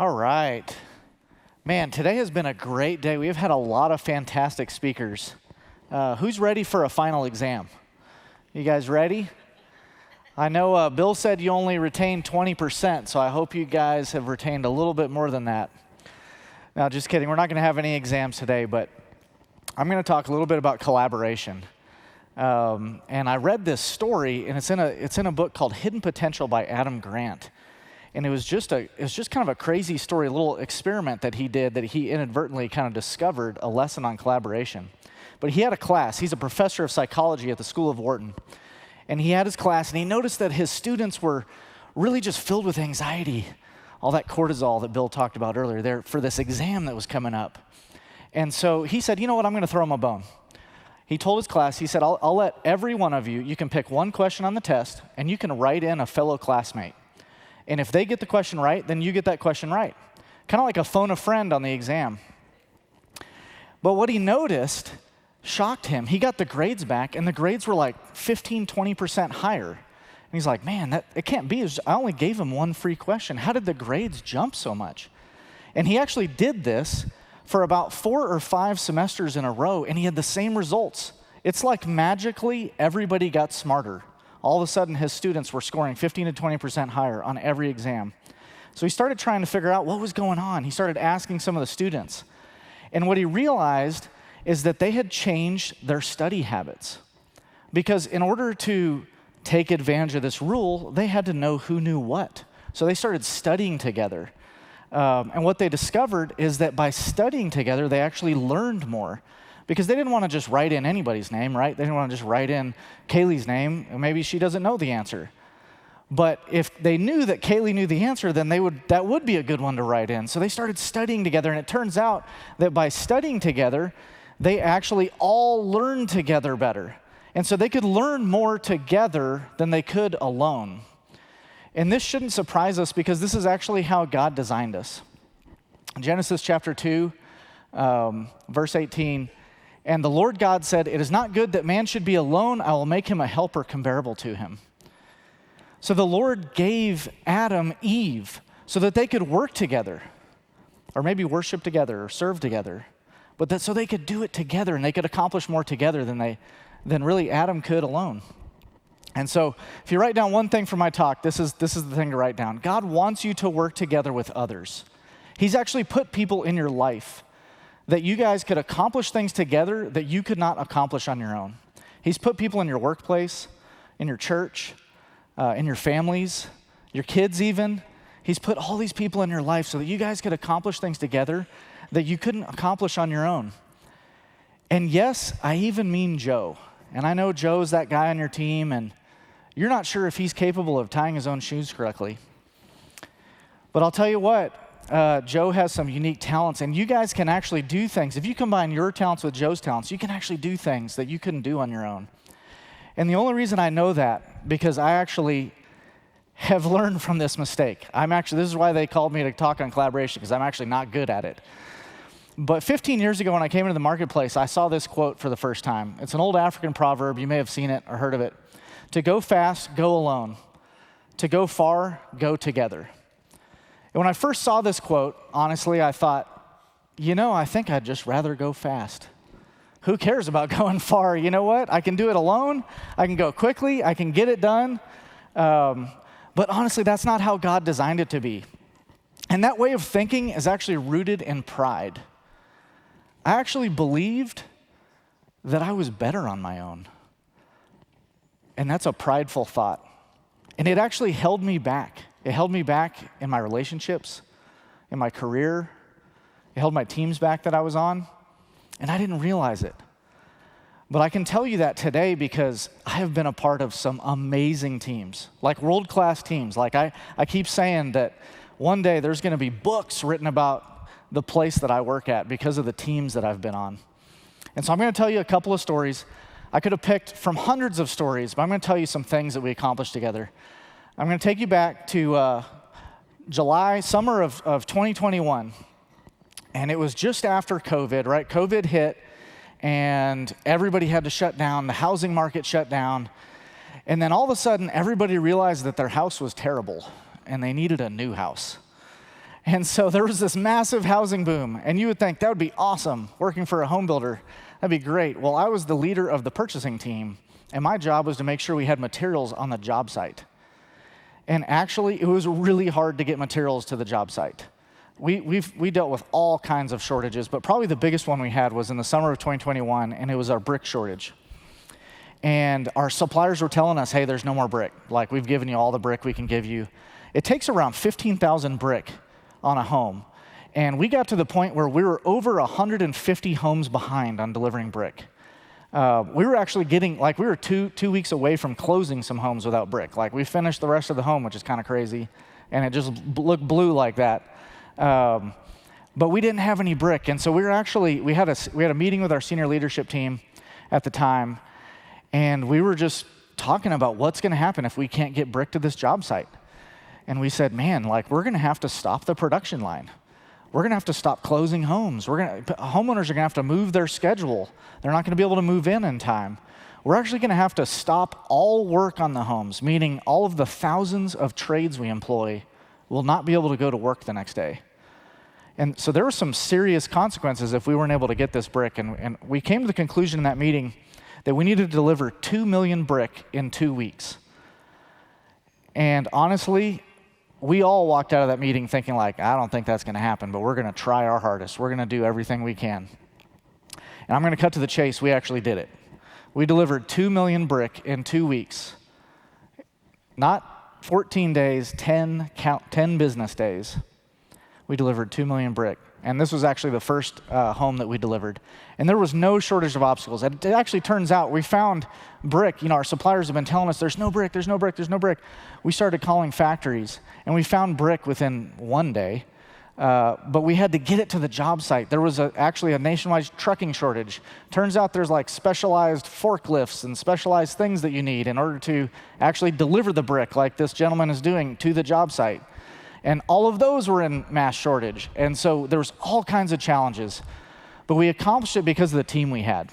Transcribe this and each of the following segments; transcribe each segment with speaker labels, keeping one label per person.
Speaker 1: All right. Man, today has been a great day. We've had a lot of fantastic speakers. Who's ready for a final exam? You guys ready? I know Bill said you only retained 20%, so I hope you guys have retained a little bit more than that. Now, just kidding. We're not going to have any exams today, but I'm going to talk a little bit about collaboration. And I read this story, and it's in a book called Hidden Potential by Adam Grant. And it was just kind of a crazy story, a little experiment that he did that he inadvertently kind of discovered a lesson on collaboration. But he had a class. He's a professor of psychology at the School of Wharton. And he had his class, and he noticed that his students were really just filled with anxiety, all that cortisol that Bill talked about earlier there for this exam that was coming up. And so he said, you know what, I'm going to throw him a bone. He told his class, he said, I'll let every one of you, you can pick one question on the test, and you can write in a fellow classmate. And if they get the question right, then you get that question right. Kind of like a phone a friend on the exam. But what he noticed shocked him. He got the grades back, and the grades were like 15, 20% higher. And he's like, man, it can't be. I only gave him one free question. How did the grades jump so much? And he actually did this for about 4 or 5 semesters in a row, and he had the same results. It's like magically everybody got smarter. All of a sudden, his students were scoring 15 to 20% higher on every exam. So he started trying to figure out what was going on. He started asking some of the students. And what he realized is that they had changed their study habits. Because in order to take advantage of this rule, they had to know who knew what. So they started studying together. And what they discovered is that by studying together, they actually learned more. Because they didn't want to just write in anybody's name, right? They didn't want to just write in Kaylee's name, and maybe she doesn't know the answer. But if they knew that Kaylee knew the answer, then that would be a good one to write in. So they started studying together, and it turns out that by studying together, they actually all learned together better. And so they could learn more together than they could alone. And this shouldn't surprise us because this is actually how God designed us. Genesis chapter 2, verse 18, and the Lord God said, "It is not good that man should be alone. I will make him a helper comparable to him." So the Lord gave Adam Eve so that they could work together, or maybe worship together, or serve together, but so they could do it together and they could accomplish more together than really Adam could alone. And so if you write down one thing from my talk, this is the thing to write down. God wants you to work together with others. He's actually put people in your life that you guys could accomplish things together that you could not accomplish on your own. He's put people in your workplace, in your church, in your families, your kids even. He's put all these people in your life so that you guys could accomplish things together that you couldn't accomplish on your own. And yes, I even mean Joe. And I know Joe's that guy on your team, and you're not sure if he's capable of tying his own shoes correctly. But I'll tell you what, Joe has some unique talents, and you guys can actually do things. If you combine your talents with Joe's talents, you can actually do things that you couldn't do on your own. And the only reason I know that, because I actually have learned from this mistake. This is why they called me to talk on collaboration, because I'm actually not good at it. But 15 years ago when I came into the marketplace, I saw this quote for the first time. It's an old African proverb. You may have seen it or heard of it. To go fast, go alone. To go far, go together. And when I first saw this quote, honestly, I thought, I think I'd just rather go fast. Who cares about going far? You know what? I can do it alone. I can go quickly. I can get it done. But honestly, that's not how God designed it to be. And that way of thinking is actually rooted in pride. I actually believed that I was better on my own. And that's a prideful thought. And it actually held me back. It held me back in my relationships, in my career. It held my teams back that I was on, and I didn't realize it. But I can tell you that today because I have been a part of some amazing teams, like world-class teams. Like I keep saying that one day there's going to be books written about the place that I work at because of the teams that I've been on. And so I'm going to tell you a couple of stories. I could have picked from hundreds of stories, but I'm going to tell you some things that we accomplished together. I'm going to take you back to summer of 2021. And it was just after COVID, right? COVID hit, and everybody had to shut down. The housing market shut down. And then all of a sudden, everybody realized that their house was terrible, and they needed a new house. And so there was this massive housing boom, and you would think that would be awesome, working for a home builder. That'd be great. Well, I was the leader of the purchasing team, and my job was to make sure we had materials on the job site. And actually, it was really hard to get materials to the job site. We dealt with all kinds of shortages, but probably the biggest one we had was in the summer of 2021, and it was our brick shortage. And our suppliers were telling us, hey, there's no more brick. Like, we've given you all the brick we can give you. It takes around 15,000 brick on a home. And we got to the point where we were over 150 homes behind on delivering brick. We were actually getting, like, we were two weeks away from closing some homes without brick. Like, we finished the rest of the home, which is kind of crazy, and it just looked blue like that. But we didn't have any brick, and so we had a meeting with our senior leadership team at the time, and we were just talking about what's going to happen if we can't get brick to this job site. And we said, man, like, we're going to have to stop the production line. We're going to have to stop closing homes. Homeowners are going to have to move their schedule. They're not going to be able to move in time. We're actually going to have to stop all work on the homes, meaning all of the thousands of trades we employ will not be able to go to work the next day. And so there were some serious consequences if we weren't able to get this brick. And we came to the conclusion in that meeting that we needed to deliver 2 million brick in 2 weeks. And honestly, we all walked out of that meeting thinking, like, I don't think that's going to happen, but we're going to try our hardest. We're going to do everything we can. And I'm going to cut to the chase. We actually did it. We delivered 2 million brick in 2 weeks. Not 14 days, 10 business days. We delivered 2 million brick. And this was actually the first home that we delivered. And there was no shortage of obstacles. It actually turns out we found brick. You know, our suppliers have been telling us there's no brick, there's no brick, there's no brick. We started calling factories, and we found brick within 1 day. But we had to get it to the job site. There was actually a nationwide trucking shortage. Turns out there's like specialized forklifts and specialized things that you need in order to actually deliver the brick like this gentleman is doing to the job site. And all of those were in mass shortage. And so there was all kinds of challenges. But we accomplished it because of the team we had.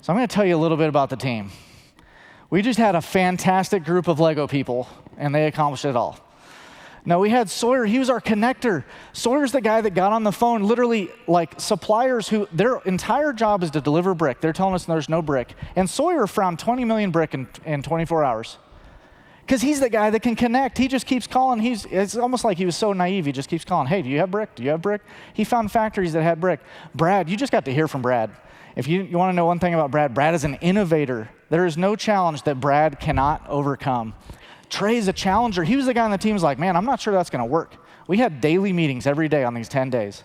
Speaker 1: So I'm going to tell you a little bit about the team. We just had a fantastic group of Lego people, and they accomplished it all. Now, we had Sawyer. He was our connector. Sawyer's the guy that got on the phone, literally, like, suppliers who their entire job is to deliver brick. They're telling us there's no brick. And Sawyer found 20 million brick in 24 hours. Because he's the guy that can connect. He just keeps calling. It's almost like he was so naive. He just keeps calling, hey, do you have brick? Do you have brick? He found factories that had brick. Brad, you just got to hear from Brad. If you want to know one thing about Brad, Brad is an innovator. There is no challenge that Brad cannot overcome. Trey's a challenger. He was the guy on the team who was like, man, I'm not sure that's going to work. We had daily meetings every day on these 10 days.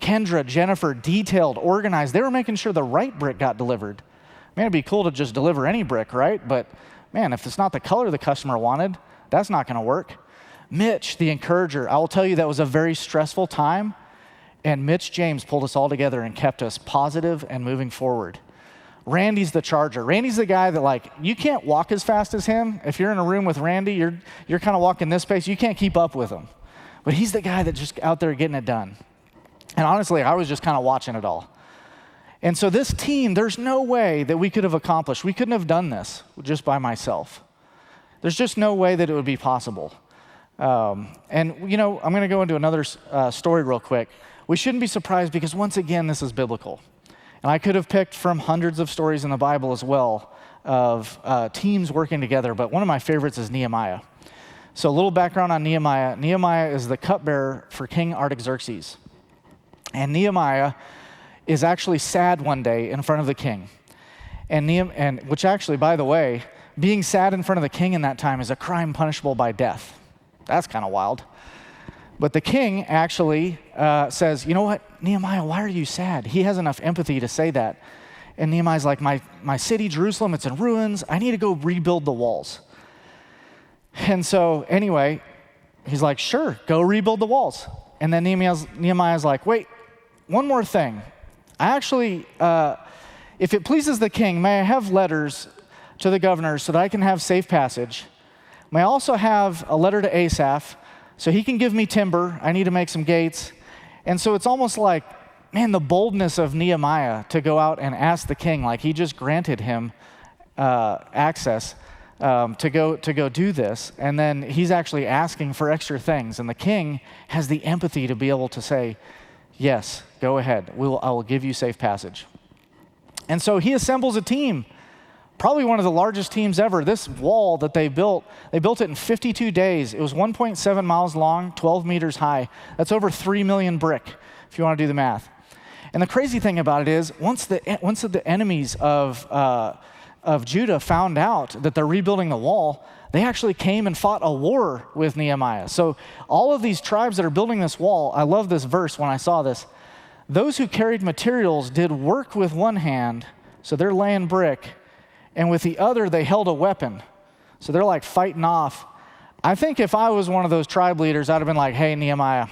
Speaker 1: Kendra, Jennifer, detailed, organized. They were making sure the right brick got delivered. Man, it'd be cool to just deliver any brick, right? But man, if it's not the color the customer wanted, that's not going to work. Mitch, the encourager. I will tell you that was a very stressful time, and Mitch James pulled us all together and kept us positive and moving forward. Randy's the charger. Randy's the guy that, like, you can't walk as fast as him. If you're in a room with Randy, you're kind of walking this pace. You can't keep up with him. But he's the guy that's just out there getting it done. And honestly, I was just kind of watching it all. And so this team, there's no way that we could have accomplished. We couldn't have done this just by myself. There's just no way that it would be possible. And, you know, I'm going to go into another story real quick. We shouldn't be surprised because, once again, this is biblical. And I could have picked from hundreds of stories in the Bible as well of teams working together, but one of my favorites is Nehemiah. So a little background on Nehemiah. Nehemiah is the cupbearer for King Artaxerxes. And Nehemiah is actually sad one day in front of the king. And which actually, by the way, being sad in front of the king in that time is a crime punishable by death. That's kind of wild. But the king actually says, you know what, Nehemiah, why are you sad? He has enough empathy to say that. And Nehemiah's like, my city, Jerusalem, it's in ruins. I need to go rebuild the walls. And so anyway, he's like, sure, go rebuild the walls. And then Nehemiah's like, wait, one more thing. I actually, if it pleases the king, may I have letters to the governors so that I can have safe passage? May I also have a letter to Asaph so he can give me timber? I need to make some gates. And so it's almost like, man, the boldness of Nehemiah to go out and ask the king, like he just granted him access to go do this. And then he's actually asking for extra things. And the king has the empathy to be able to say, yes, go ahead. I will give you safe passage. And so he assembles a team, probably one of the largest teams ever. This wall that they built it in 52 days. It was 1.7 miles long, 12 meters high. That's over 3 million brick, if you want to do the math. And the crazy thing about it is, once the enemies of Judah found out that they're rebuilding the wall, they actually came and fought a war with Nehemiah. So all of these tribes that are building this wall, I love this verse when I saw this. Those who carried materials did work with one hand, so they're laying brick, and with the other they held a weapon. So they're like fighting off. I think if I was one of those tribe leaders, I'd have been like, hey, Nehemiah,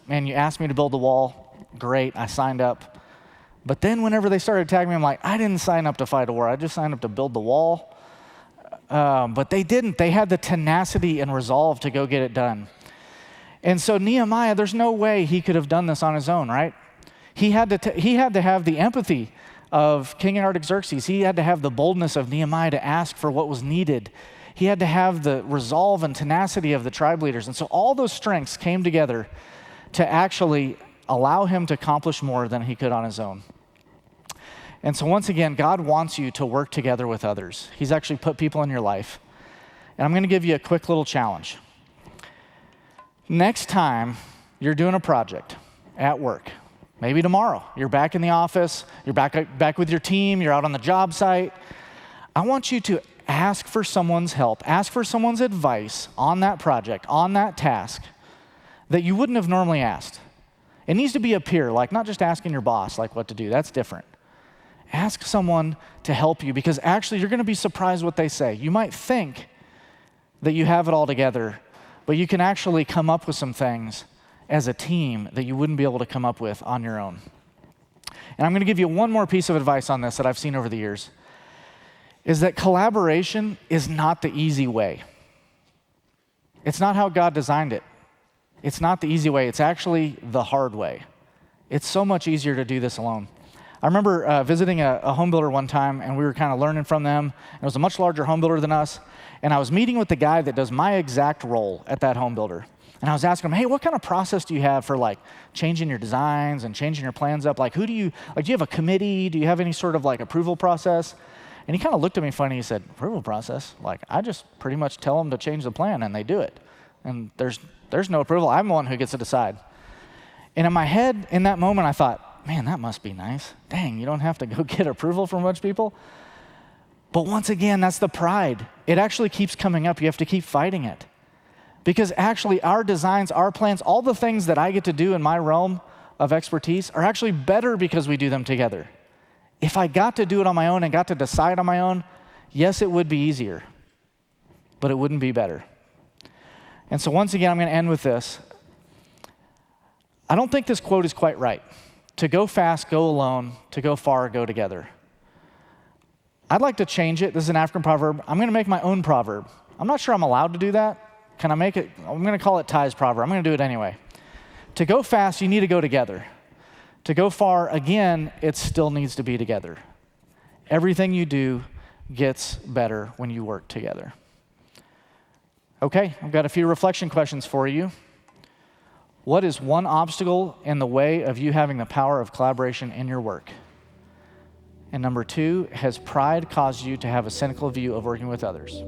Speaker 1: man, you asked me to build the wall. Great, I signed up. But then whenever they started attacking me, I'm like, I didn't sign up to fight a war. I just signed up to build the wall. But they didn't. They had the tenacity and resolve to go get it done. And so Nehemiah, there's no way he could have done this on his own, right? He had to have the empathy of King Artaxerxes. He had to have the boldness of Nehemiah to ask for what was needed. He had to have the resolve and tenacity of the tribe leaders. And so all those strengths came together to actually allow him to accomplish more than he could on his own. And so once again, God wants you to work together with others. He's actually put people in your life. And I'm going to give you a quick little challenge. Next time you're doing a project at work, maybe tomorrow, you're back in the office, you're back with your team, you're out on the job site, I want you to ask for someone's help, ask for someone's advice on that project, on that task that you wouldn't have normally asked. It needs to be a peer, like not just asking your boss like what to do, that's different. Ask someone to help you, because actually you're going to be surprised what they say. You might think that you have it all together, but you can actually come up with some things as a team that you wouldn't be able to come up with on your own. And I'm going to give you one more piece of advice on this that I've seen over the years, is that collaboration is not the easy way. It's not how God designed it. It's not the easy way. It's actually the hard way. It's so much easier to do this alone. I remember visiting a home builder one time, and we were kind of learning from them. It was a much larger home builder than us, and I was meeting with the guy that does my exact role at that home builder. And I was asking him, hey, what kind of process do you have for like changing your designs and changing your plans up? Like, do you have a committee? Do you have any sort of like approval process? And he kind of looked at me funny. He said, approval process? Like, I just pretty much tell them to change the plan, and they do it. And there's no approval. I'm the one who gets to decide. And in my head, in that moment, I thought, man, that must be nice. Dang, you don't have to go get approval from a bunch of people. But once again, that's the pride. It actually keeps coming up. You have to keep fighting it. Because actually our designs, our plans, all the things that I get to do in my realm of expertise are actually better because we do them together. If I got to do it on my own and got to decide on my own, yes, it would be easier, but it wouldn't be better. And so once again, I'm going to end with this. I don't think this quote is quite right. To go fast, go alone. To go far, go together. I'd like to change it. This is an African proverb. I'm going to make my own proverb. I'm not sure I'm allowed to do that. Can I make it? I'm going to call it Ty's proverb. I'm going to do it anyway. To go fast, you need to go together. To go far, again, it still needs to be together. Everything you do gets better when you work together. Okay, I've got a few reflection questions for you. What is one obstacle in the way of you having the power of collaboration in your work? And number 2, has pride caused you to have a cynical view of working with others?